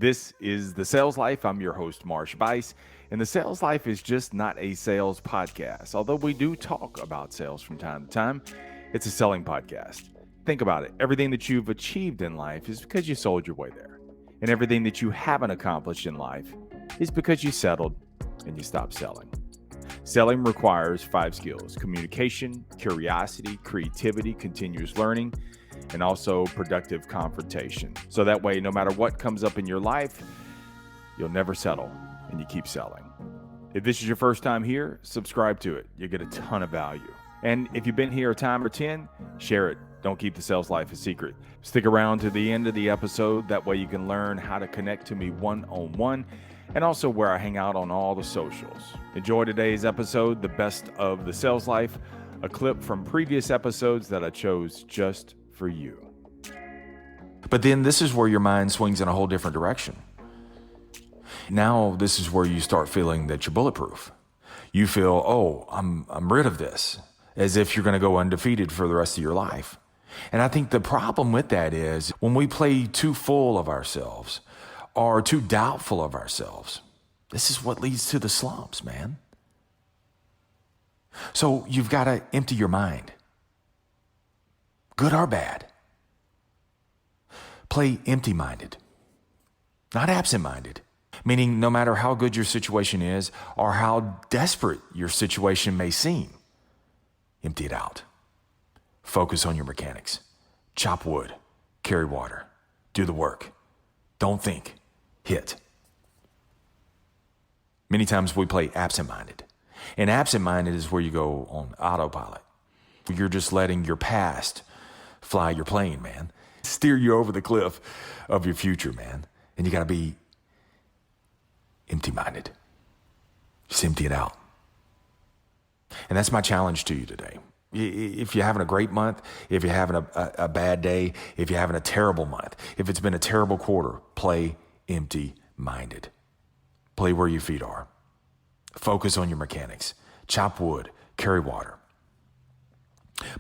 This is The Sales Life. I'm your host, Marsh Buice. And The Sales Life is just not a sales podcast. Although we do talk about sales from time to time, it's a selling podcast. Think about it. Everything that you've achieved in life is because you sold your way there. And everything that you haven't accomplished in life is because you settled and you stopped selling. Selling requires 5 skills: communication, curiosity, creativity, continuous learning, and also productive confrontation. So that way, no matter what comes up in your life, you'll never settle and you keep selling. If this is your first time here, subscribe to it. You'll get a ton of value. And if you've been here a time or 10, share it. Don't keep the sales life a secret. Stick around to the end of the episode. That way you can learn how to connect to me one-on-one and also where I hang out on all the socials. Enjoy today's episode, the best of the sales life, a clip from previous episodes that I chose just for you. But then this is where your mind swings in a whole different direction. Now this is where you start feeling that you're bulletproof. You feel, oh, I'm rid of this, as if you're going to go undefeated for the rest of your life. And I think the problem with that is when we play too full of ourselves or too doubtful of ourselves, this is what leads to the slumps, man. So you've got to empty your mind. Good or bad. Play empty-minded, not absent-minded, meaning no matter how good your situation is or how desperate your situation may seem, empty it out. Focus on your mechanics. Chop wood, carry water, do the work. Don't think, hit. Many times we play absent-minded, and absent-minded is where you go on autopilot. You're just letting your past fly your plane, man. Steer you over the cliff of your future, man. And you got to be empty-minded. Just empty it out. And that's my challenge to you today. If you're having a great month, if you're having a bad day, if you're having a terrible month, if it's been a terrible quarter, play empty-minded. Play where your feet are. Focus on your mechanics. Chop wood, carry water.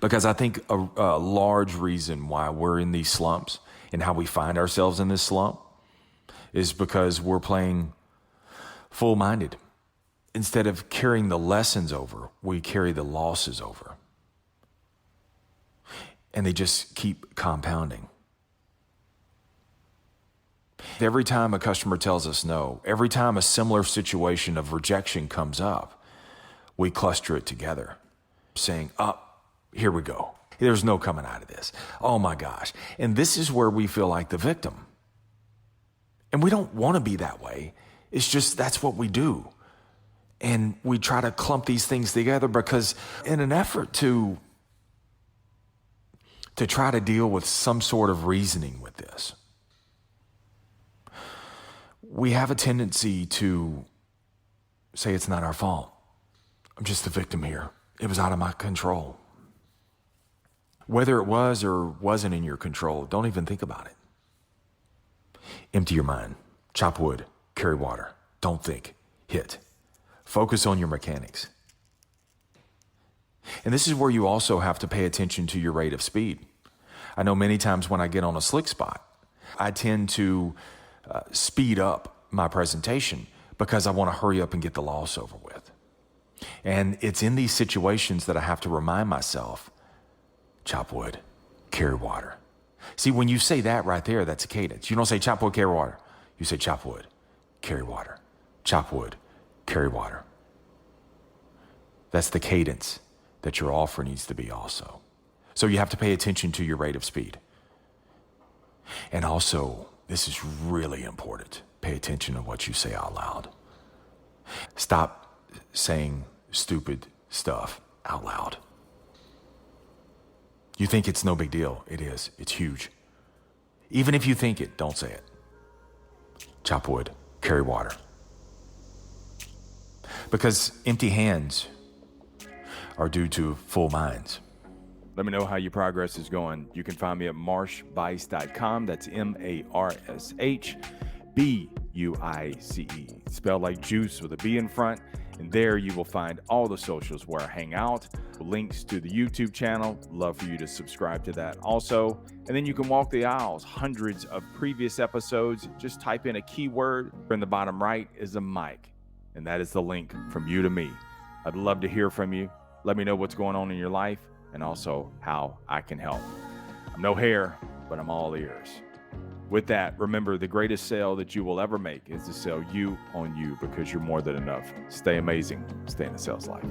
Because I think a large reason why we're in these slumps and how we find ourselves in this slump is because we're playing full-minded. Instead of carrying the lessons over, we carry the losses over. And they just keep compounding. Every time a customer tells us no, every time a similar situation of rejection comes up, we cluster it together, saying, here we go. There's no coming out of this. Oh my gosh. And this is where we feel like the victim. And we don't want to be that way. It's just that's what we do. And we try to clump these things together because in an effort to try to deal with some sort of reasoning with this, we have a tendency to say it's not our fault. I'm just the victim here. It was out of my control. Whether it was or wasn't in your control, don't even think about it. Empty your mind. Chop wood. Carry water. Don't think. Hit. Focus on your mechanics. And this is where you also have to pay attention to your rate of speed. I know many times when I get on a slick spot, I tend to speed up my presentation because I want to hurry up and get the loss over with. And it's in these situations that I have to remind myself, chop wood, carry water. See, when you say that right there, that's a cadence. You don't say chop wood, carry water. You say chop wood, carry water. Chop wood, carry water. That's the cadence that your offer needs to be also. So you have to pay attention to your rate of speed. And also, this is really important. Pay attention to what you say out loud. Stop saying stupid stuff out loud. You think it's no big deal. It is. It's huge. Even if you think it, don't say it. Chop wood, carry water. Because empty hands are due to full minds. Let me know how your progress is going. You can find me at marshbuice.com. That's MARSHBUICE. Spelled like juice with a B in front. And there you will find all the socials where I hang out. links to the YouTube channel. Love for you to subscribe to that also. And then you can walk the aisles, hundreds of previous episodes. Just type in a keyword. In the bottom right is a mic, and that is the link from you to me. I'd love to hear from you. Let me know what's going on in your life and also how I can help. I'm no hair, but I'm all ears. With that, remember, the greatest sale that you will ever make is to sell you on you, because you're more than enough. Stay amazing. Stay in the sales life.